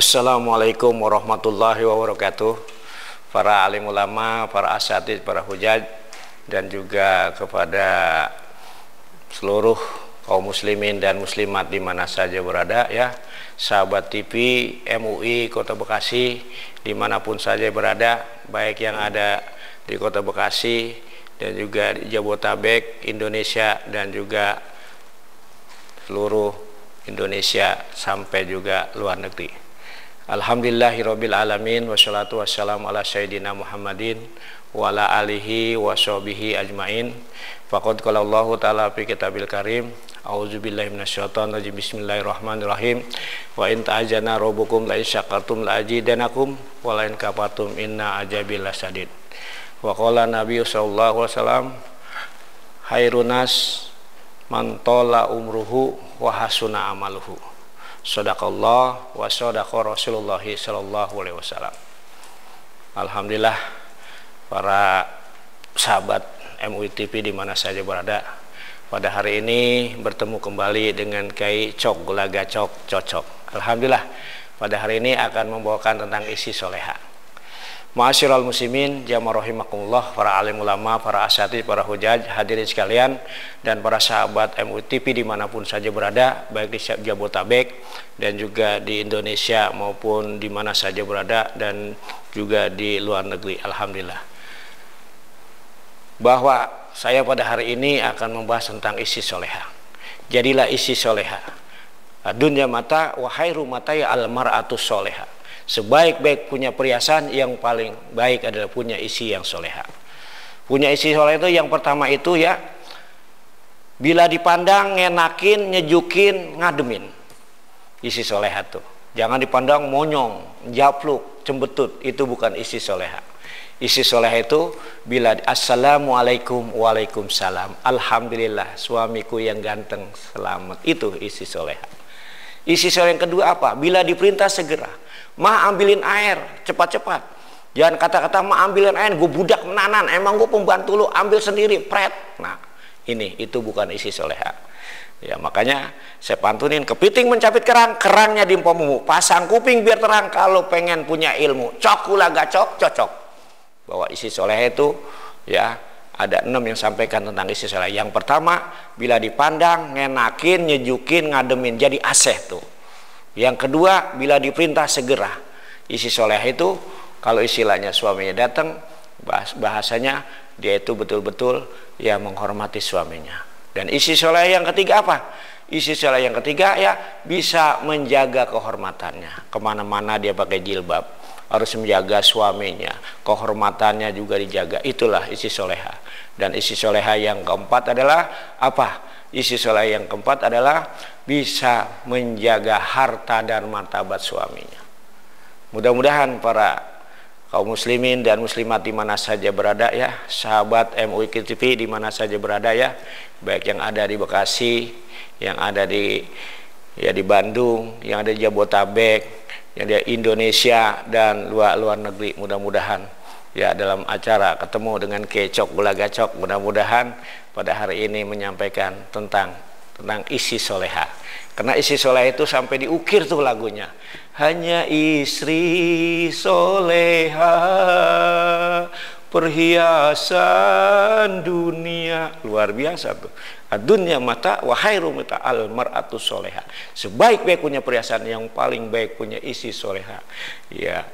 Assalamualaikum warahmatullahi wabarakatuh. Para alim ulama, para asatidz, para hujaj, dan juga kepada seluruh kaum muslimin dan muslimat di mana saja berada, ya, sahabat TV MUI Kota Bekasi dimanapun saja berada, baik yang ada di Kota Bekasi dan juga di Jabodetabek, Indonesia, dan juga seluruh Indonesia sampai juga luar negeri. Alhamdulillahirabbil alamin, wassalatu wassalamu ala sayyidina Muhammadin wa ala alihi wa sahbihi ajmain. Faqad qala Allahu ta'ala fi kitabil karim, a'udzubillahi minasyaitonir rajim, bismillahirrahmanirrahim. Wa in ta'ajjana rabbukum la in syakartum la azidanakum wa la in kafartum inna azabi lasadid. Wa qala nabiyyu sallallahu alaihi wasallam, khairunas man tola umruhu wa hasuna amaluhu. Shadaqallah wa shadaqa Rasulullah sallallahu alaihi wasallam. Alhamdulillah, para sahabat MUI TV di mana saja berada, pada hari ini bertemu kembali dengan Kiai Cok Gulaga Cocok. Alhamdulillah, pada hari ini akan membawakan tentang isi soleha. Ma'asyiral muslimin, jamaah rahimakumullah, para alim ulama, para asatidz, para hujaj, hadirin sekalian, dan para sahabat MUI TV dimanapun saja berada, baik di Jabodetabek dan juga di Indonesia maupun di mana saja berada, dan juga di luar negeri. Alhamdulillah, bahwa saya pada hari ini akan membahas tentang isi soleha. Jadilah isi soleha. Dunya mata wa khairu mata ya al mar'atus soleha. Sebaik-baik punya perhiasan, yang paling baik adalah punya isi yang soleha. Punya isi soleha itu yang pertama itu, ya, bila dipandang ngenakin, nyejukin, ngademin. Isi soleha tuh jangan dipandang monyong, japluk, cembetut. Itu bukan isi soleha. Isi soleha itu bila assalamualaikum, waalaikumsalam, alhamdulillah suamiku yang ganteng selamat. Itu isi soleha. Isi soleha yang kedua apa? Bila diperintah segera. Ma ambilin air, cepat-cepat. Jangan kata-kata ma ambilin air, gue budak menanan, emang gue pembantu lu, ambil sendiri, pret. Nah, itu bukan isi soleha. Ya, makanya saya pantunin, kepiting mencapit kerang, kerangnya di empomu. Pasang kuping biar terang kalau pengen punya ilmu. Cok Gulaga Cocok. Bahwa isi soleha itu, ya, ada 6 yang sampaikan tentang isi soleha. Yang pertama, bila dipandang, ngenakin, nyejukin, ngademin, jadi aseh tuh. Yang kedua, bila diperintah segera. Isi soleha itu kalau istilahnya suaminya datang, bahasanya dia itu betul-betul ya menghormati suaminya. Dan isi soleha yang ketiga apa? Isi soleha yang ketiga, ya, bisa menjaga kehormatannya. Kemana-mana dia pakai jilbab, harus menjaga suaminya, kehormatannya juga dijaga. Itulah isi soleha. Dan isi soleha yang keempat adalah apa? Isi soleha yang keempat adalah bisa menjaga harta dan martabat suaminya. Mudah-mudahan para kaum muslimin dan muslimat di mana saja berada, ya, sahabat MUI TV di mana saja berada, ya, baik yang ada di Bekasi, yang ada di Bandung, yang ada di Jabodetabek, yang ada di Indonesia dan luar negeri. Mudah-mudahan, ya, dalam acara ketemu dengan Kiai Cok Gulaga Cocok, mudah-mudahan pada hari ini menyampaikan tentang isi soleha. Karena isi soleha itu sampai diukir tuh lagunya. Hanya istri soleha, perhiasan dunia. Luar biasa tuh. Dunya mata wa khairu mata al mar'atus soleha. Sebaik-baik punya perhiasan, yang paling baik punya isi soleha. Ya,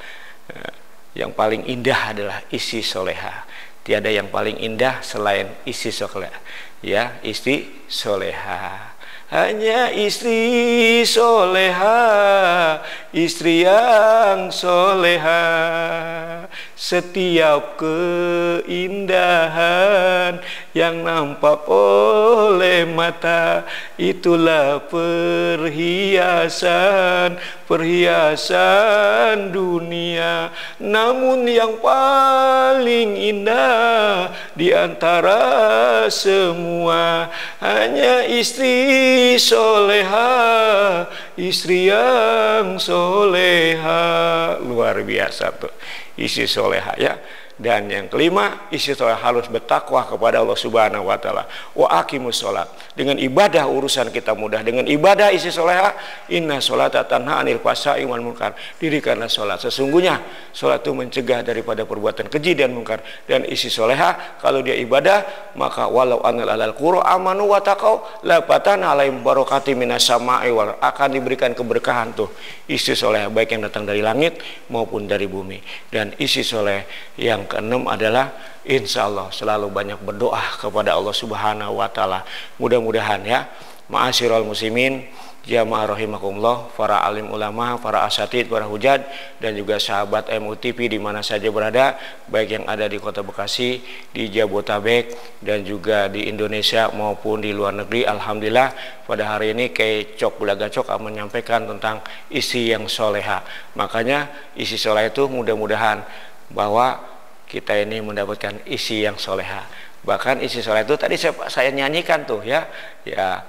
yang paling indah adalah isi soleha. Tiada yang paling indah selain isi soleha. Ya, istri soleha. Hanya istri soleha, istri yang soleha. Setiap keindahan yang nampak oleh mata, itulah perhiasan dunia. Namun yang paling indah di antara semua, hanya istri soleha, istri yang soleha. Luar biasa tuh isi soleha, ya. Dan yang kelima, istri soleh harus bertakwa kepada Allah Subhanahu wa taala. Wa aqimus sholat. Dengan ibadah urusan kita mudah. Dengan ibadah istri soleha, inna sholata tanha 'anil fahsya'i wal munkar. Dirikanlah sholat. Sesungguhnya sholat itu mencegah daripada perbuatan keji dan munkar. Dan istri soleha kalau dia ibadah, maka walau anil alal qura amanu wa taqau la fatana 'alaihim barakati minas sama'i wal, akan diberikan keberkahan tuh istri soleha, baik yang datang dari langit maupun dari bumi. Dan istri soleh yang keenam adalah insya Allah selalu banyak berdoa kepada Allah Subhanahu wa taala. Mudah-mudahan ya, ma'asyiral muslimin, jamaah rahimakumullah, para alim ulama, para asatid, para hujat, dan juga sahabat MUTV di mana saja berada, baik yang ada di Kota Bekasi, di Jabotabek, dan juga di Indonesia maupun di luar negeri. Alhamdulillah pada hari ini Kiai Cok Bulagacok akan menyampaikan tentang isi yang soleha. Makanya isi soleha itu mudah-mudahan bahwa kita ini mendapatkan isi yang soleha. Bahkan isi soleha itu tadi saya nyanyikan tuh ya,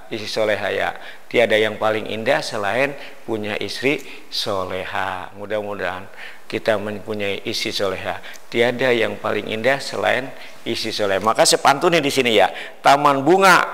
isi soleha ya, tiada yang paling indah selain punya istri soleha. Mudah-mudahan kita mempunyai isi soleha. Tiada yang paling indah selain isi soleha. Maka sepantuni di sini ya, taman bunga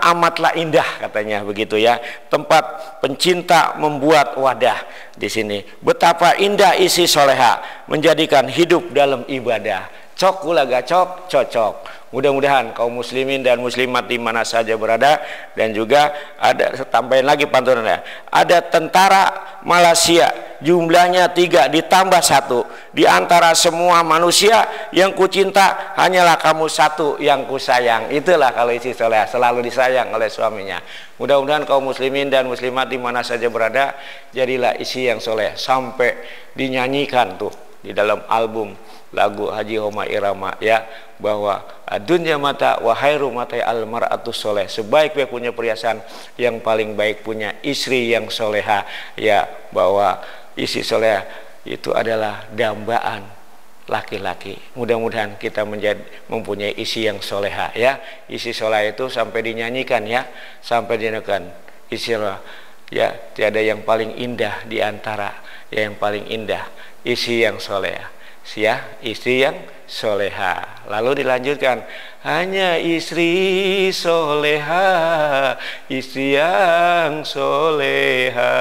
amatlah indah katanya begitu ya. Tempat pencinta membuat wadah di sini. Betapa indah isi soleha menjadikan hidup dalam ibadah. Cok Bulagacok cocok. Mudah-mudahan kaum muslimin dan muslimat di mana saja berada, dan juga ada tambahin lagi pantunannya. Ada tentara Malaysia jumlahnya 3 ditambah 1. Di antara semua manusia yang kucinta hanyalah kamu satu yang kusayang. Itulah kalau isi soleh, selalu disayang oleh suaminya. Mudah-mudahan kaum muslimin dan muslimat di mana saja berada, jadilah isi yang soleh sampai dinyanyikan tuh di dalam album lagu Haji Homa Irama ya, bahwa dunya mata wa khairu mata al mar'atu soleh, sebaik-baik punya perhiasan yang paling baik punya istri yang soleha ya, bahwa istri soleha itu adalah dambaan laki-laki. Mudah-mudahan kita mempunyai isi yang soleha ya. Isi soleha itu sampai dinyanyikan ya, sampai dinyanyikan isi ya, tiada yang paling indah di antara yang paling indah isi yang soleha ya, istri yang soleha. Lalu dilanjutkan, hanya istri soleha, istri yang soleha.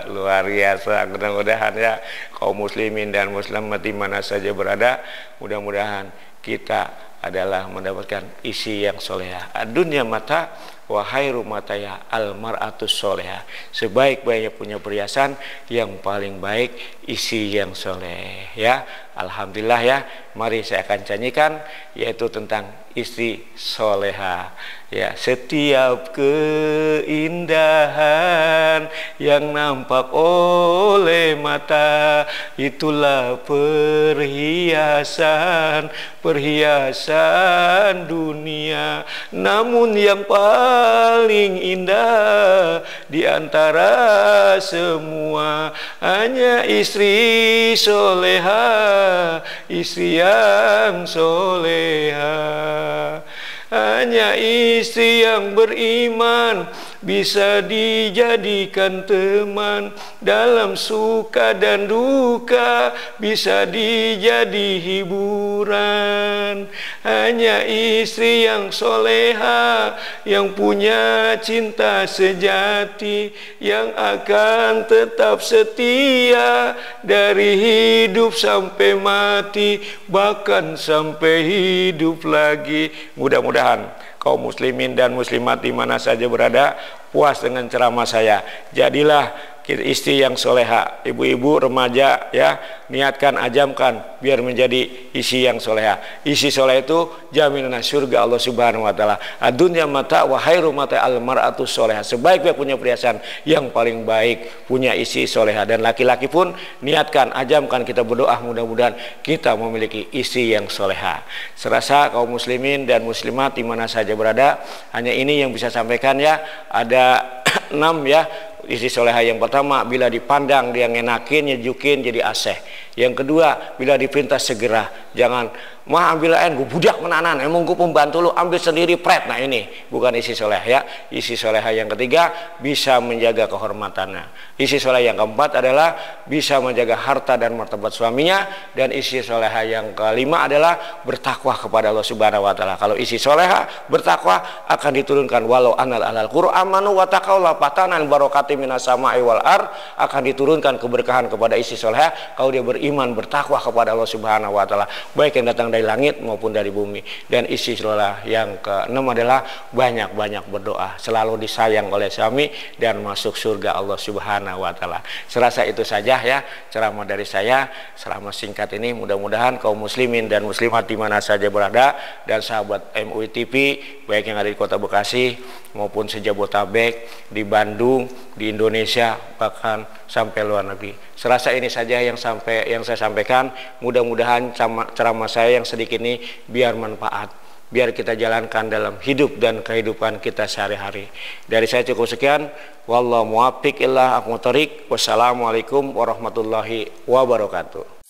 Luar biasa. Mudah-mudahan ya kaum muslimin dan muslimat di mana saja berada, mudah-mudahan kita adalah mendapatkan isi yang soleha. Dunya mata wa khairu mataya al mar'atus soleha, sebaik-baiknya punya perhiasan yang paling baik isi yang soleh ya. Alhamdulillah ya, mari saya akan nyanyikan yaitu tentang istri soleha ya. Setiap keindahan yang nampak oleh mata, itulah perhiasan dunia. Namun yang paling indah di antara semua hanya istri soleha, istri yang soleha. Hanya istri yang beriman bisa dijadikan teman dalam suka dan duka, bisa dijadi hiburan. Hanya istri yang soleha yang punya cinta sejati, yang akan tetap setia dari hidup sampai mati, bahkan sampai hidup lagi. Mudah-mudahan kaum muslimin dan muslimat di mana saja berada puas dengan ceramah saya. Jadilah istri yang soleha. Ibu-ibu remaja ya, niatkan, ajamkan biar menjadi isi yang soleha. Isi soleha itu jaminan surga Allah Subhanahu wa taala. Dunya mata wa khairu mata al mar'atu soleha, sebaik-baik punya perhiasan yang paling baik punya isi soleha. Dan laki-laki pun niatkan, ajamkan, kita berdoa mudah-mudahan kita memiliki isi yang soleha. Serasa kaum muslimin dan muslimat di mana saja berada, hanya ini yang bisa sampaikan ya. Ada 6 ya isi soleha. Yang pertama, bila dipandang dia ngenakin, nyejukin, jadi aseh. Yang kedua, bila diperintah segera, jangan Mah ambil lain, gue budak menanan, emang gue pembantu lu, ambil sendiri pret. Nah ini bukan isi soleh ya. Isi soleh yang ketiga bisa menjaga kehormatannya. Isi soleh yang keempat adalah bisa menjaga harta dan martabat suaminya. Dan isi soleh yang kelima adalah bertakwa kepada Allah Subhanahu Wa Taala. Kalau isi soleh bertakwa akan diturunkan walau anal alal Qur'an manu wa taqaula patanan barokati minas sama'i wal ar, akan diturunkan keberkahan kepada isi soleh kalau dia beriman bertakwa kepada Allah Subhanahu Wa Taala, baik yang datang dari langit maupun dari bumi. Dan isi soleh yang keenam adalah banyak-banyak berdoa, selalu disayang oleh suami dan masuk surga Allah Subhanahu Wa Taala. Serasa itu saja ya ceramah dari saya selama singkat ini. Mudah-mudahan kaum muslimin dan muslimat di mana saja berada dan sahabat MUI TV baik yang ada di Kota Bekasi maupun sejabotabek, di Bandung, di Indonesia, bahkan sampai luar negeri. Serasa ini saja yang saya sampaikan. Mudah-mudahan ceramah saya yang sedikit ini biar manfaat, biar kita jalankan dalam hidup dan kehidupan kita sehari-hari. Dari saya cukup sekian. Wallahu muwaffiq ila aqwamit thoriq. Wassalamualaikum warahmatullahi wabarakatuh.